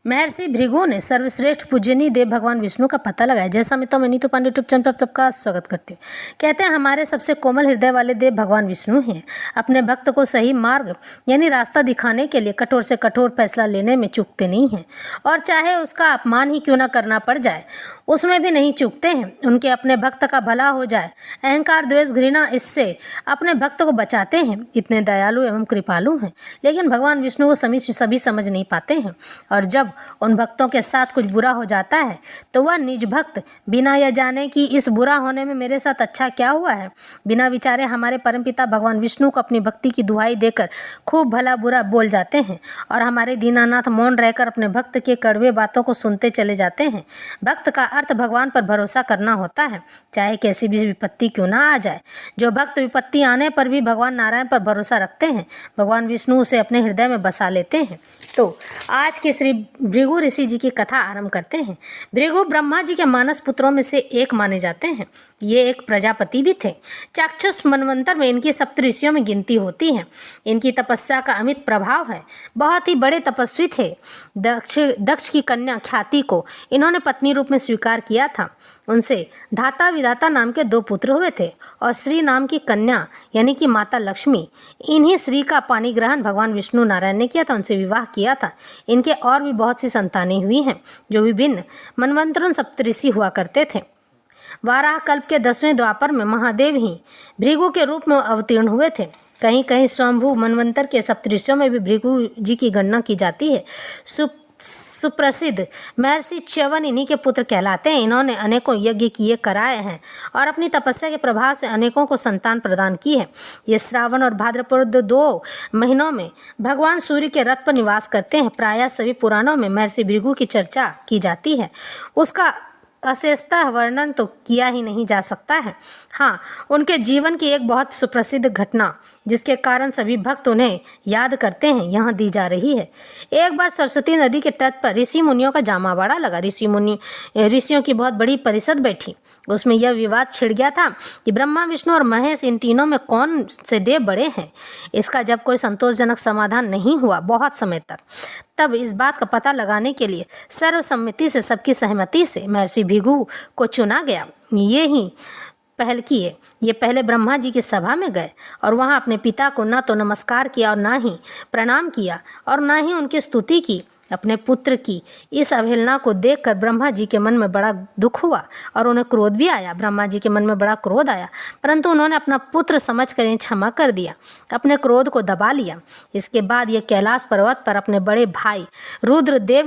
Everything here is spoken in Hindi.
महर्षि भृगु ने सर्वश्रेष्ठ पूजनीय देव भगवान विष्णु का पता लगाया। जैसा मैं नीतू पांडे यूट्यूब चैनल पर सबका स्वागत करती हूँ। कहते हैं हमारे सबसे कोमल हृदय वाले देव भगवान विष्णु हैं। अपने भक्त को सही मार्ग यानी रास्ता दिखाने के लिए कठोर से कठोर फैसला लेने में चूकते नहीं हैं, और चाहे उसका अपमान ही क्यों न करना पड़ जाए उसमें भी नहीं चूकते हैं। उनके अपने भक्त का भला हो जाए, अहंकार द्वेष घृणा इससे अपने भक्त को बचाते हैं। इतने दयालु एवं कृपालु हैं, लेकिन भगवान विष्णु को सभी समझ नहीं पाते हैं, और जब उन भक्तों के साथ कुछ बुरा हो जाता है तो वह निज भक्त बिना यह जाने कि इस बुरा होने में मेरे साथ अच्छा क्या हुआ है, बिना विचारे हमारे परमपिता भगवान विष्णु को अपनी भक्ति की दुहाई देकर खूब भला बुरा बोल जाते हैं, और हमारे दीनानाथ मौन रहकर अपने भक्त के कड़वे बातों को सुनते चले जाते हैं। भक्त का अर्थ भगवान पर भरोसा करना होता है, चाहे कैसी भी विपत्ति क्यों ना आ जाए। जो भक्त विपत्ति आने पर भी भगवान नारायण पर भरोसा रखते हैं, भगवान विष्णु उसे अपने हृदय में बसा लेते हैं। तो आज के श्री भृगु ऋषि जी की कथा आरंभ करते हैं। भृगु ब्रह्मा जी के मानस पुत्रों में से एक माने जाते हैं। ये एक प्रजापति भी थे। चाक्षुष मनवंतर में इनकी सप्तऋषियों में गिनती होती है। इनकी तपस्या का अमित प्रभाव है। बहुत ही बड़े तपस्वी थे। दक्ष की कन्या ख्याति को इन्होंने पत्नी रूप में स्वीकार किया था। उनसे धाता विधाता नाम के 2 पुत्र हुए थे, और श्री नाम की कन्या यानी कि माता लक्ष्मी। इन्हीं श्री का पाणी ग्रहण भगवान विष्णु नारायण ने किया था, उनसे विवाह किया था। इनके और भी बहुत सी संतानें हुई हैं, जो विभिन्न मनवंतरों सप्तऋषि हुआ करते थे। वाराह कल्प के 10वें द्वापर में महादेव ही भृगु के रूप में अवतीर्ण हुए थे। कहीं कहीं स्वयंभू मनवंतर के सप्तऋषियों में भी भृगु जी की गणना की जाती है। सुप्रसिद्ध महर्षि च्यवन इन्हीं के पुत्र कहलाते हैं। इन्होंने अनेकों यज्ञ किए कराए हैं, और अपनी तपस्या के प्रभाव से अनेकों को संतान प्रदान की है। ये श्रावण और भाद्रपद 2 महीनों में भगवान सूर्य के रथ पर निवास करते हैं। प्रायः सभी पुराणों में महर्षि भृगु की चर्चा की जाती है। उसका अशेषतः वर्णन तो किया ही नहीं जा सकता है। हाँ, उनके जीवन की एक बहुत सुप्रसिद्ध घटना जिसके कारण सभी भक्त उन्हें याद करते हैं यहाँ दी जा रही है। एक बार सरस्वती नदी के तट पर ऋषि मुनियों का जामावाड़ा लगा। ऋषियों की बहुत बड़ी परिषद बैठी। उसमें यह विवाद छिड़ गया था कि ब्रह्मा विष्णु और महेश इन तीनों में कौन से देव बड़े हैं। इसका जब कोई संतोषजनक समाधान नहीं हुआ बहुत समय तक, तब इस बात का पता लगाने के लिए सर्वसम्मति से सबकी सहमति से महर्षि भृगु को चुना गया। ये पहले ब्रह्मा जी की सभा में गए, और वहाँ अपने पिता को न तो नमस्कार किया और ना ही प्रणाम किया, और ना ही उनकी स्तुति की। अपने पुत्र की इस अवहेलना को देखकर ब्रह्मा जी के मन में बड़ा दुख हुआ, और उन्हें क्रोध भी आया। ब्रह्मा जी के मन में बड़ा क्रोध आया, परंतु उन्होंने अपना पुत्र समझकर इन्हें क्षमा कर दिया, अपने क्रोध को दबा लिया। इसके बाद ये कैलाश पर्वत पर अपने बड़े भाई रुद्रदेव